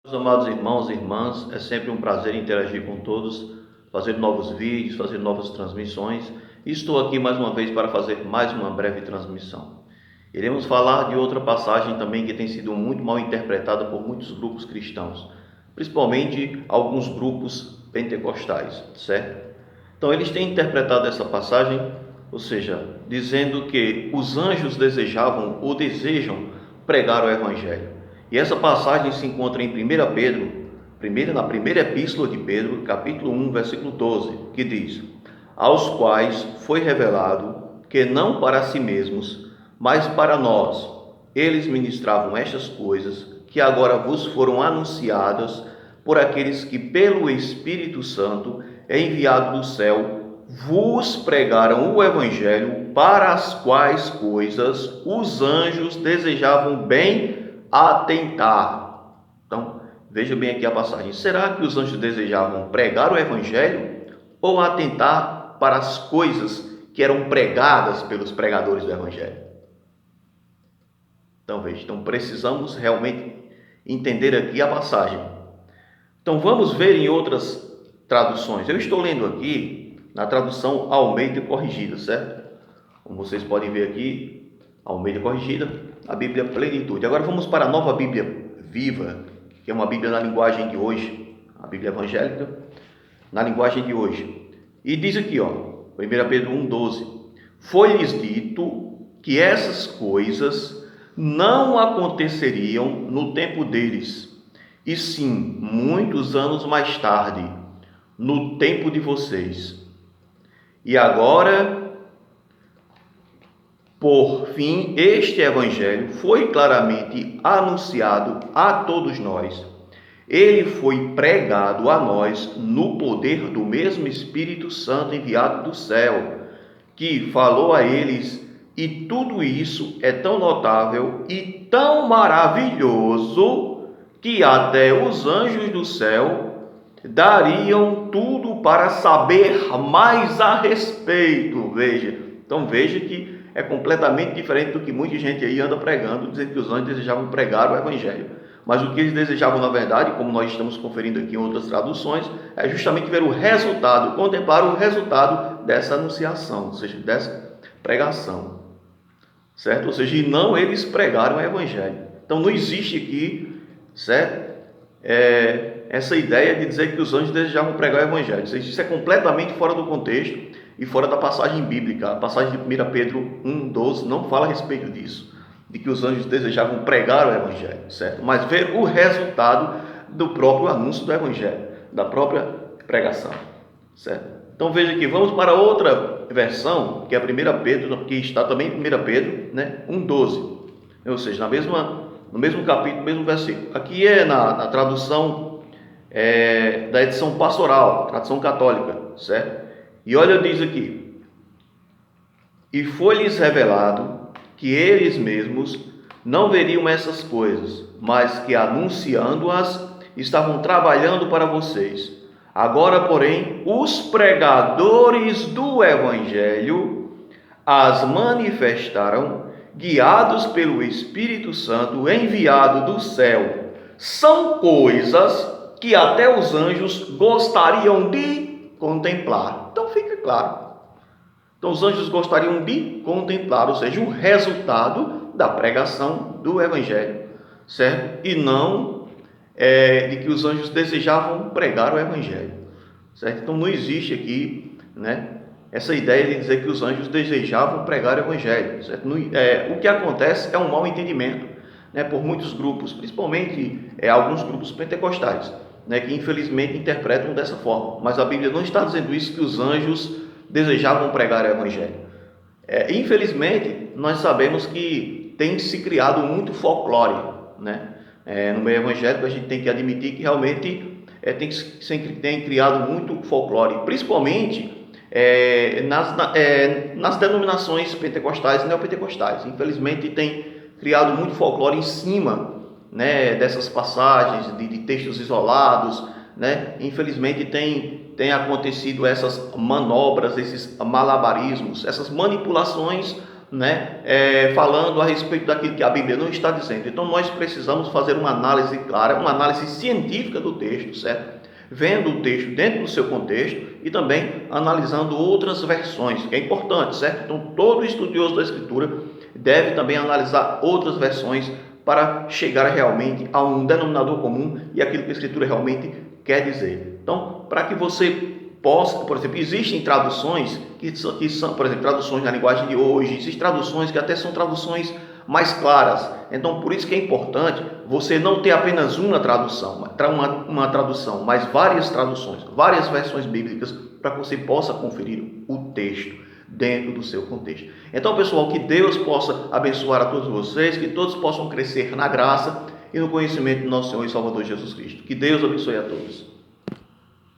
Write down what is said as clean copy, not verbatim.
Meus amados irmãos e irmãs, é sempre um prazer interagir com todos, fazer novos vídeos, fazer novas transmissões. Estou aqui mais uma vez para fazer mais uma breve transmissão. Iremos falar de outra passagem também que tem sido muito mal interpretada por muitos grupos cristãos, principalmente alguns grupos pentecostais, certo? Então eles têm interpretado essa passagem, ou seja, dizendo que os anjos desejavam ou desejam pregar o evangelho. E essa passagem se encontra em 1 Pedro, na primeira epístola de Pedro, capítulo 1, versículo 12, que diz: aos quais foi revelado que não para si mesmos, mas para nós, eles ministravam estas coisas que agora vos foram anunciadas por aqueles que pelo Espírito Santo enviado do céu vos pregaram o evangelho, para as quais coisas os anjos desejavam bem atentar. Então, veja bem aqui a passagem. Será que os anjos desejavam pregar o evangelho ou atentar para as coisas que eram pregadas pelos pregadores do evangelho? Então, veja, precisamos realmente entender aqui a passagem. Então, vamos ver em outras traduções. Eu estou lendo aqui na tradução Almeida Corrigida, certo? Como vocês podem ver aqui, Almeida Corrigida, a Bíblia Plenitude. Agora vamos para a Nova Bíblia Viva, que é uma Bíblia na linguagem de hoje, a Bíblia evangélica, na linguagem de hoje. E diz aqui, 1 Pedro 1,12: foi-lhes dito que essas coisas não aconteceriam no tempo deles, e sim muitos anos mais tarde, no tempo de vocês. E agora, por fim, este evangelho foi claramente anunciado a todos nós. Ele foi pregado a nós no poder do mesmo Espírito Santo enviado do céu, que falou a eles, e tudo isso é tão notável e tão maravilhoso que até os anjos do céu dariam tudo para saber mais a respeito. Veja, então veja que é completamente diferente do que muita gente aí anda pregando, dizendo que os anjos desejavam pregar o evangelho. Mas o que eles desejavam, na verdade, como nós estamos conferindo aqui em outras traduções, é justamente ver o resultado, contemplar o resultado dessa anunciação, ou seja, dessa pregação, certo? Ou seja, e não eles pregaram o evangelho. Então não existe aqui, certo? Essa ideia de dizer que os anjos desejavam pregar o evangelho. Isso é completamente fora do contexto e fora da passagem bíblica. A passagem de 1 Pedro 1,12 não fala a respeito disso, de que os anjos desejavam pregar o evangelho, certo? Mas ver o resultado do próprio anúncio do evangelho, da própria pregação, certo? Então veja aqui, vamos para outra versão, que é a 1 Pedro, que está também em 1 Pedro, 1,12, ou seja, no mesmo capítulo, no mesmo versículo. Aqui é na tradução da edição pastoral, tradução católica, certo? E olha, diz aqui: e foi-lhes revelado que eles mesmos não veriam essas coisas, mas que anunciando-as estavam trabalhando para vocês. Agora, porém, os pregadores do evangelho as manifestaram, guiados pelo Espírito Santo enviado do céu. São coisas que até os anjos gostariam de contemplar. Então fica claro. Então os anjos gostariam de contemplar, ou seja, o resultado da pregação do evangelho, certo? E não de que os anjos desejavam pregar o evangelho, certo? Então não existe aqui, essa ideia de dizer que os anjos desejavam pregar o evangelho, certo? O que acontece é um mau entendimento, por muitos grupos, principalmente alguns grupos pentecostais, que infelizmente interpretam dessa forma. Mas a Bíblia não está dizendo isso, que os anjos desejavam pregar o evangelho. Infelizmente, nós sabemos que tem se criado muito folclore, no meio evangélico. A gente tem que admitir que realmente tem criado muito folclore, principalmente nas denominações pentecostais e neopentecostais. Infelizmente, tem criado muito folclore em cima dessas passagens, de textos isolados, Infelizmente tem acontecido essas manobras, esses malabarismos, essas manipulações né, falando a respeito daquilo que a Bíblia não está dizendo. Então nós precisamos fazer uma análise clara, uma análise científica do texto, certo? Vendo o texto dentro do seu contexto e também analisando outras versões, que é importante, certo? Então todo estudioso da Escritura deve também analisar outras versões para chegar realmente a um denominador comum e aquilo que a Escritura realmente quer dizer. Então, para que você possa, por exemplo, existem traduções que são, por exemplo, traduções na linguagem de hoje, existem traduções que até são traduções mais claras. Então, por isso que é importante você não ter apenas uma tradução, mas várias traduções, várias versões bíblicas, para que você possa conferir o texto dentro do seu contexto. Então, pessoal, que Deus possa abençoar a todos vocês, que todos possam crescer na graça e no conhecimento do nosso Senhor e Salvador Jesus Cristo. Que Deus abençoe a todos.